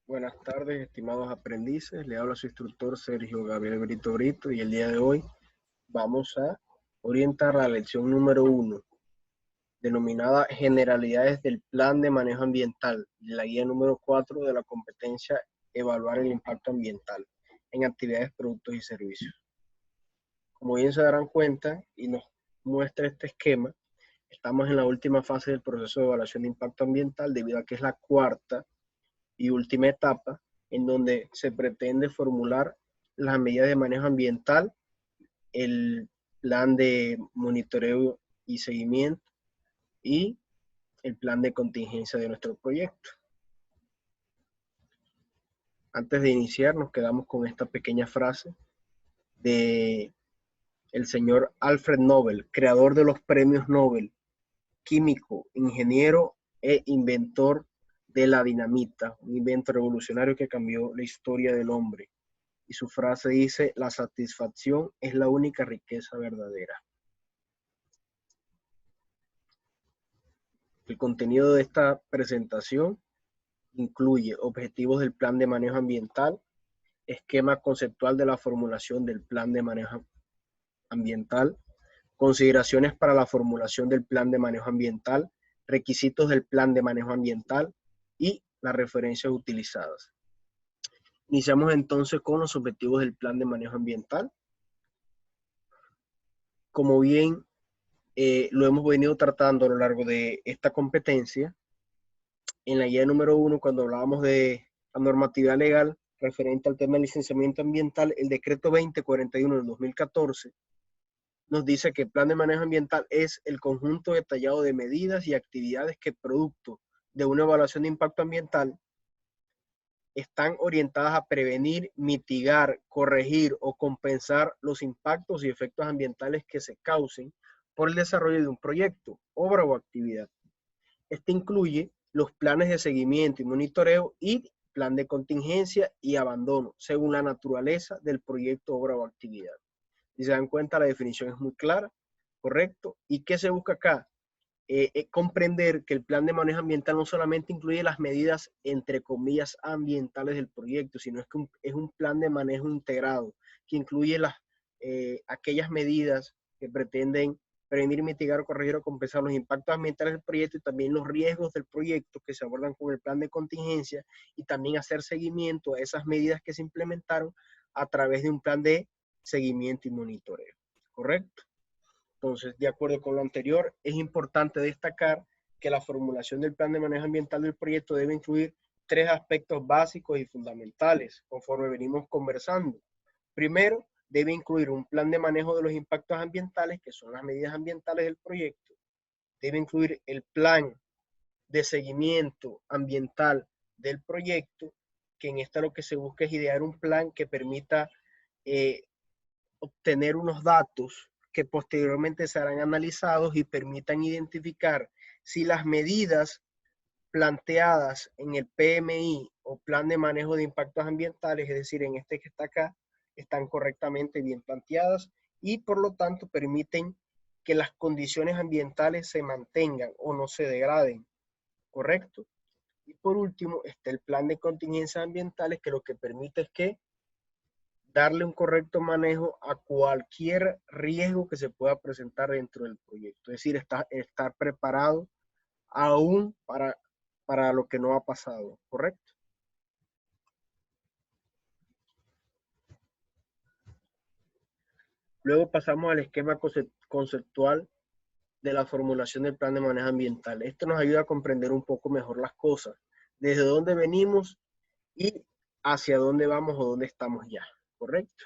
Buenas tardes, estimados aprendices. Le habla su instructor Sergio Gabriel Brito Brito y el día de hoy vamos a orientar la lección número 1, denominada Generalidades del Plan de Manejo Ambiental, la guía número 4 de la competencia Evaluar el Impacto Ambiental en actividades, productos y servicios. Como bien se darán cuenta y nos muestra este esquema, estamos en la última fase del proceso de evaluación de impacto ambiental debido a que es la cuarta y última etapa en donde se pretende formular las medidas de manejo ambiental, el plan de monitoreo y seguimiento y el plan de contingencia de nuestro proyecto. Antes de iniciar, nos quedamos con esta pequeña frase de el señor Alfred Nobel, creador de los premios Nobel, químico, ingeniero e inventor de la dinamita, un invento revolucionario que cambió la historia del hombre. Y su frase dice: la satisfacción es la única riqueza verdadera. El contenido de esta presentación incluye objetivos del plan de manejo ambiental, esquema conceptual de la formulación del plan de manejo ambiental, consideraciones para la formulación del plan de manejo ambiental, requisitos del plan de manejo ambiental y las referencias utilizadas. Iniciamos entonces con los objetivos del plan de manejo ambiental. Como bien lo hemos venido tratando a lo largo de esta competencia, en la guía número 1, cuando hablábamos de la normatividad legal referente al tema del licenciamiento ambiental, el decreto 2041 del 2014 nos dice que el plan de manejo ambiental es el conjunto detallado de medidas y actividades que, producto de una evaluación de impacto ambiental, están orientadas a prevenir, mitigar, corregir o compensar los impactos y efectos ambientales que se causen por el desarrollo de un proyecto, obra o actividad. Este incluye los planes de seguimiento y monitoreo y plan de contingencia y abandono, según la naturaleza del proyecto, obra o actividad. Si se dan cuenta, la definición es muy clara, ¿correcto? ¿Y qué se busca acá? Comprender que el plan de manejo ambiental no solamente incluye las medidas, entre comillas, ambientales del proyecto, sino que es un plan de manejo integrado que incluye aquellas medidas que pretenden prevenir, mitigar, corregir o compensar los impactos ambientales del proyecto y también los riesgos del proyecto que se abordan con el plan de contingencia, y también hacer seguimiento a esas medidas que se implementaron a través de un plan de seguimiento y monitoreo. ¿Correcto? Entonces, de acuerdo con lo anterior, es importante destacar que la formulación del plan de manejo ambiental del proyecto debe incluir tres aspectos básicos y fundamentales, conforme venimos conversando. Primero, debe incluir un plan de manejo de los impactos ambientales, que son las medidas ambientales del proyecto. Debe incluir el plan de seguimiento ambiental del proyecto, que en esta lo que se busca es idear un plan que permita eh, obtener unos datos que posteriormente serán analizados y permitan identificar si las medidas planteadas en el PMI o Plan de Manejo de Impactos Ambientales, es decir, en este que está acá, están correctamente bien planteadas y por lo tanto permiten que las condiciones ambientales se mantengan o no se degraden, ¿correcto? Y por último está el plan de contingencias ambientales, que lo que permite es que darle un correcto manejo a cualquier riesgo que se pueda presentar dentro del proyecto. Es decir, estar preparado aún para lo que no ha pasado, ¿correcto? Luego pasamos al esquema conceptual de la formulación del plan de manejo ambiental. Esto nos ayuda a comprender un poco mejor las cosas, desde dónde venimos y hacia dónde vamos o dónde estamos ya, ¿correcto?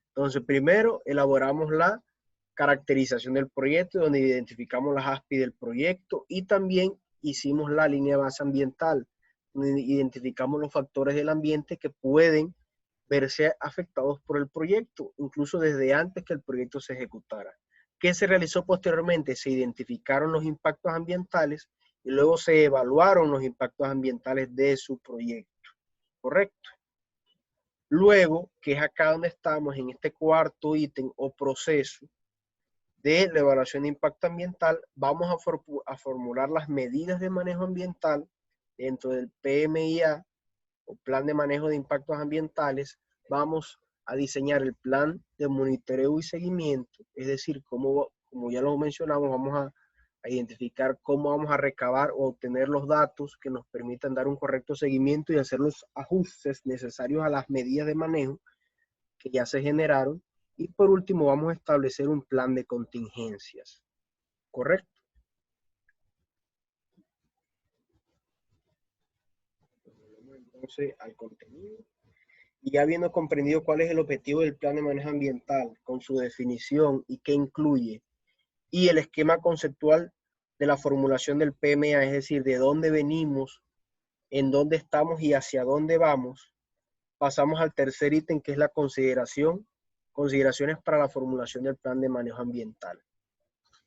Entonces, primero elaboramos la caracterización del proyecto, donde identificamos las ASPI del proyecto y también hicimos la línea base ambiental, donde identificamos los factores del ambiente que pueden verse afectados por el proyecto, incluso desde antes que el proyecto se ejecutara. ¿Qué se realizó posteriormente? Se identificaron los impactos ambientales y luego se evaluaron los impactos ambientales de su proyecto, ¿correcto? Luego, que es acá donde estamos, en este cuarto ítem o proceso de la evaluación de impacto ambiental, vamos a formular las medidas de manejo ambiental dentro del PMIA o plan de manejo de impactos ambientales, vamos a diseñar el plan de monitoreo y seguimiento, es decir, como ya lo mencionamos, vamos a identificar cómo vamos a recabar o obtener los datos que nos permitan dar un correcto seguimiento y hacer los ajustes necesarios a las medidas de manejo que ya se generaron. Y por último, vamos a establecer un plan de contingencias. ¿Correcto? Entonces, al contenido. Y ya habiendo comprendido cuál es el objetivo del plan de manejo ambiental, con su definición y qué incluye, y el esquema conceptual de la formulación del PMA, es decir, de dónde venimos, en dónde estamos y hacia dónde vamos, pasamos al tercer ítem, que es la consideraciones para la formulación del plan de manejo ambiental.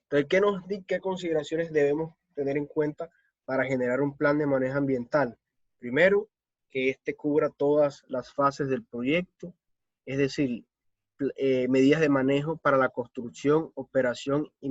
Entonces, ¿qué consideraciones debemos tener en cuenta para generar un plan de manejo ambiental? Primero, que este cubra todas las fases del proyecto, es decir, medidas de manejo para la construcción, operación y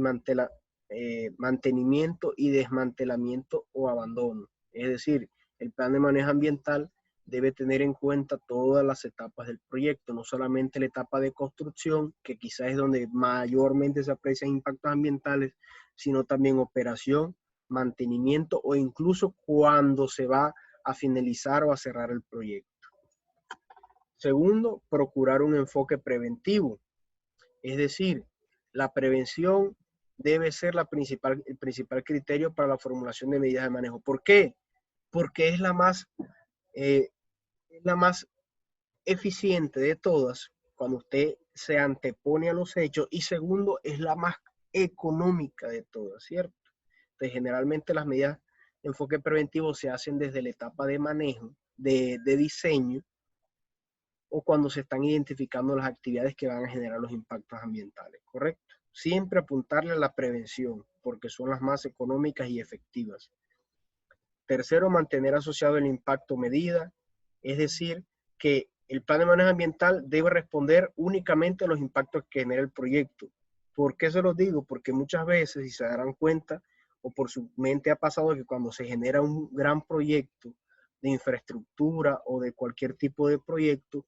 mantenimiento y desmantelamiento o abandono. Es decir, el plan de manejo ambiental debe tener en cuenta todas las etapas del proyecto, no solamente la etapa de construcción, que quizás es donde mayormente se aprecian impactos ambientales, sino también operación, mantenimiento o incluso cuando se va a finalizar o a cerrar el proyecto. Segundo, procurar un enfoque preventivo, es decir, la prevención debe ser el principal criterio para la formulación de medidas de manejo. ¿Por qué? Porque es la más eficiente de todas cuando usted se antepone a los hechos, y segundo, es la más económica de todas, ¿cierto? Entonces, generalmente las medidas de enfoque preventivo se hacen desde la etapa de manejo, de diseño, o cuando se están identificando las actividades que van a generar los impactos ambientales, ¿correcto? Siempre apuntarle a la prevención, porque son las más económicas y efectivas. Tercero, mantener asociado el impacto medida, es decir, que el plan de manejo ambiental debe responder únicamente a los impactos que genera el proyecto. ¿Por qué se los digo? Porque muchas veces, si se darán cuenta, o por su mente ha pasado que cuando se genera un gran proyecto de infraestructura o de cualquier tipo de proyecto,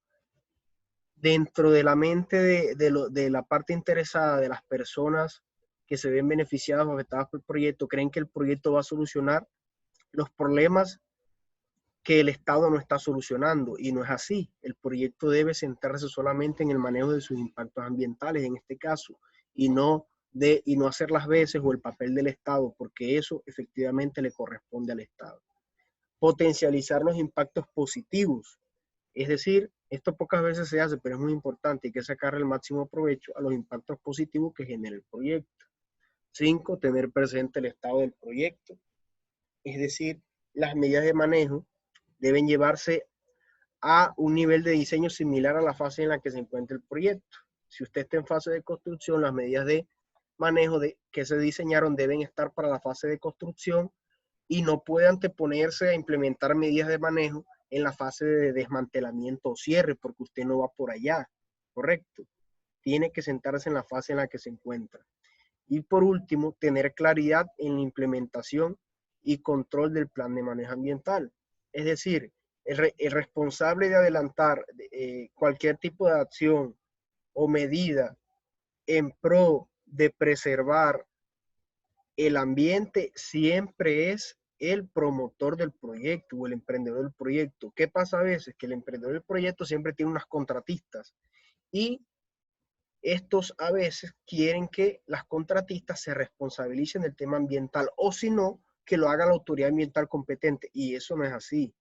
dentro de la mente de la parte interesada, de las personas que se ven beneficiadas o afectadas por el proyecto, creen que el proyecto va a solucionar los problemas que el Estado no está solucionando, y no es así. El proyecto debe centrarse solamente en el manejo de sus impactos ambientales, en este caso, y no hacer las veces o el papel del Estado, porque eso efectivamente le corresponde al Estado. Potencializar los impactos positivos, es decir, esto pocas veces se hace, pero es muy importante, hay que sacarle el máximo provecho a los impactos positivos que genera el proyecto. 5, tener presente el estado del proyecto, es decir, las medidas de manejo deben llevarse a un nivel de diseño similar a la fase en la que se encuentra el proyecto. Si usted está en fase de construcción, las medidas de manejo que se diseñaron deben estar para la fase de construcción y no puede anteponerse a implementar medidas de manejo en la fase de desmantelamiento o cierre, porque usted no va por allá, ¿correcto? Tiene que sentarse en la fase en la que se encuentra. Y por último, tener claridad en la implementación y control del plan de manejo ambiental. Es decir, el responsable de adelantar cualquier tipo de acción o medida en pro de preservar el ambiente siempre es el promotor del proyecto o el emprendedor del proyecto. ¿Qué pasa a veces? Que el emprendedor del proyecto siempre tiene unas contratistas, y estos a veces quieren que las contratistas se responsabilicen del tema ambiental, o si no, que lo haga la autoridad ambiental competente, y eso no es así.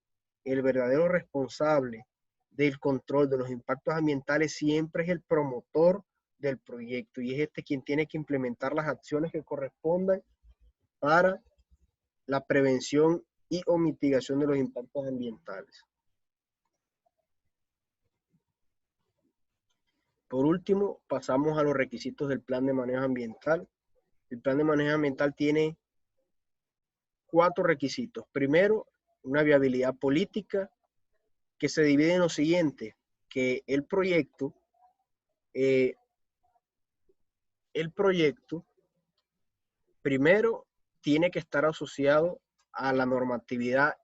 El verdadero responsable del control de los impactos ambientales siempre es el promotor del proyecto, y es este quien tiene que implementar las acciones que correspondan para la prevención y o mitigación de los impactos ambientales. Por último, pasamos a los requisitos del plan de manejo ambiental. El plan de manejo ambiental tiene 4 requisitos. Primero, una viabilidad política, que se divide en lo siguiente, que el proyecto primero tiene que estar asociado a la normatividad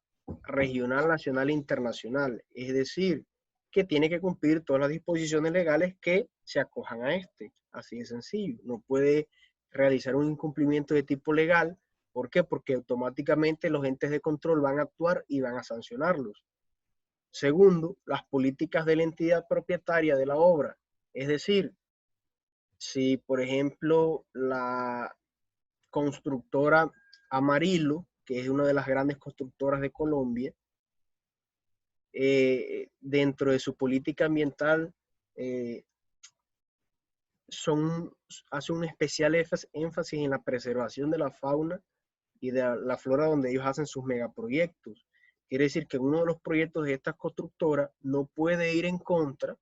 regional, nacional e internacional. Es decir, que tiene que cumplir todas las disposiciones legales que se acojan a este. Así de sencillo. No puede realizar un incumplimiento de tipo legal. ¿Por qué? Porque automáticamente los entes de control van a actuar y van a sancionarlos. Segundo, las políticas de la entidad propietaria de la obra. Es decir, si por ejemplo la constructora Amarillo, que es una de las grandes constructoras de Colombia, dentro de su política ambiental eh, hace un especial énfasis en la preservación de la fauna y de la flora donde ellos hacen sus megaproyectos. Quiere decir que uno de los proyectos de estas constructoras no puede ir en contra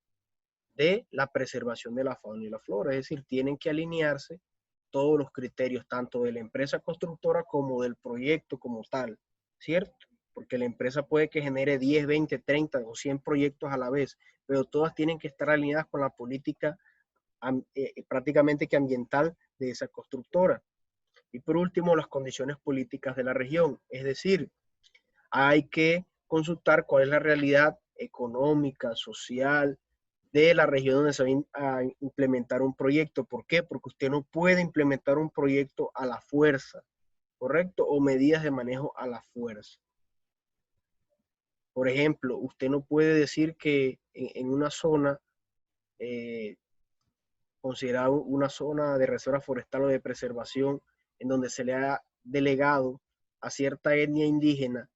de la preservación de la fauna y la flora, es decir, tienen que alinearse todos los criterios, tanto de la empresa constructora como del proyecto como tal, ¿cierto? Porque la empresa puede que genere 10, 20, 30 o 100 proyectos a la vez, pero todas tienen que estar alineadas con la política prácticamente que ambiental de esa constructora. Y por último, las condiciones políticas de la región, es decir, hay que consultar cuál es la realidad económica, social de la región donde se va a implementar un proyecto. ¿Por qué? Porque usted no puede implementar un proyecto a la fuerza, ¿correcto? O medidas de manejo a la fuerza. Por ejemplo, usted no puede decir que en una zona considerada una zona de reserva forestal o de preservación, en donde se le ha delegado a cierta etnia indígena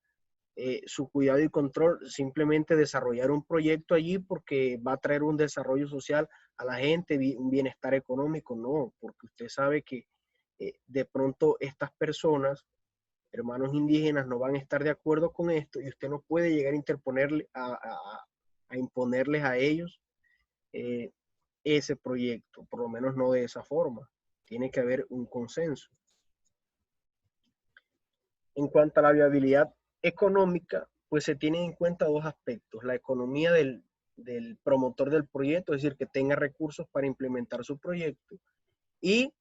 su cuidado y control, simplemente desarrollar un proyecto allí porque va a traer un desarrollo social a la gente, un bienestar económico, no, porque usted sabe que de pronto estas personas, hermanos indígenas, no van a estar de acuerdo con esto y usted no puede llegar a interponerle, a imponerles a ellos eh, ese proyecto, por lo menos no de esa forma. Tiene que haber un consenso. En cuanto a la viabilidad económica, pues se tienen en cuenta dos aspectos. La economía del promotor del proyecto, es decir, que tenga recursos para implementar su proyecto, y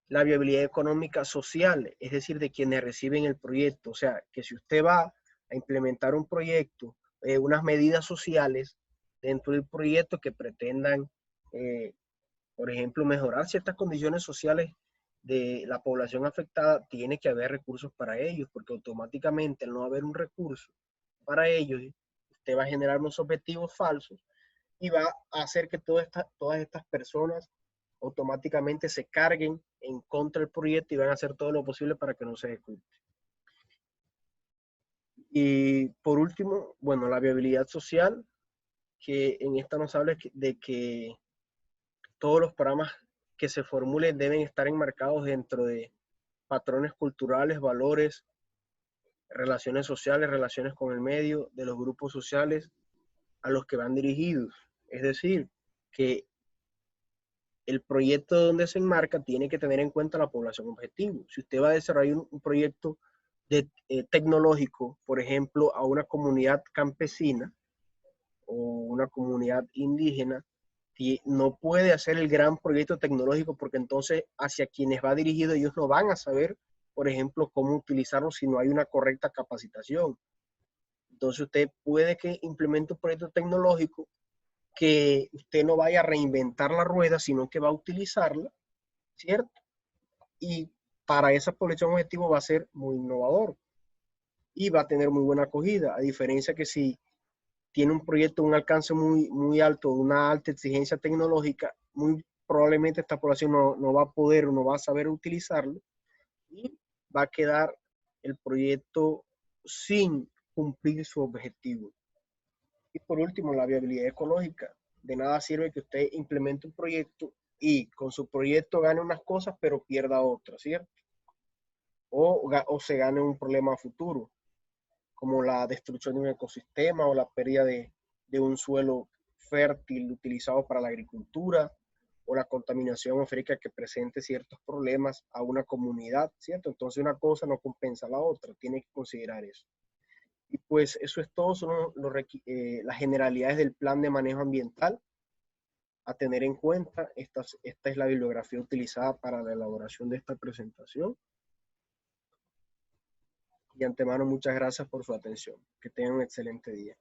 la viabilidad económica social, es decir, de quienes reciben el proyecto. O sea, que si usted va a implementar un proyecto, unas medidas sociales dentro del proyecto que pretendan, por ejemplo, mejorar ciertas condiciones sociales de la población afectada, tiene que haber recursos para ellos, porque automáticamente al no haber un recurso para ellos, usted va a generar unos objetivos falsos y va a hacer que todas estas personas automáticamente se carguen en contra del proyecto y van a hacer todo lo posible para que no se ejecute. Y por último, bueno, la viabilidad social, que en esta nos habla de que todos los programas que se formulen deben estar enmarcados dentro de patrones culturales, valores, relaciones sociales, relaciones con el medio, de los grupos sociales a los que van dirigidos. Es decir, que el proyecto donde se enmarca tiene que tener en cuenta la población objetivo. Si usted va a desarrollar un proyecto tecnológico, por ejemplo, a una comunidad campesina o una comunidad indígena, no puede hacer el gran proyecto tecnológico porque entonces hacia quienes va dirigido ellos no van a saber, por ejemplo, cómo utilizarlo si no hay una correcta capacitación. Entonces usted puede que implemente un proyecto tecnológico que usted no vaya a reinventar la rueda, sino que va a utilizarla, ¿cierto? Y para esa población objetivo va a ser muy innovador y va a tener muy buena acogida, a diferencia que si tiene un proyecto, un alcance muy alto, una alta exigencia tecnológica, muy probablemente esta población no va a poder, no va a saber utilizarlo y va a quedar el proyecto sin cumplir su objetivo. Y por último, la viabilidad ecológica. De nada sirve que usted implemente un proyecto y con su proyecto gane unas cosas, pero pierda otras, ¿cierto? O se gane un problema futuro, como la destrucción de un ecosistema o la pérdida de un suelo fértil utilizado para la agricultura, o la contaminación atmosférica que presente ciertos problemas a una comunidad, ¿cierto? Entonces una cosa no compensa a la otra, tiene que considerar eso. Y pues eso es todo, son las generalidades del plan de manejo ambiental a tener en cuenta. Esta es la bibliografía utilizada para la elaboración de esta presentación. Y antemano, muchas gracias por su atención. Que tengan un excelente día.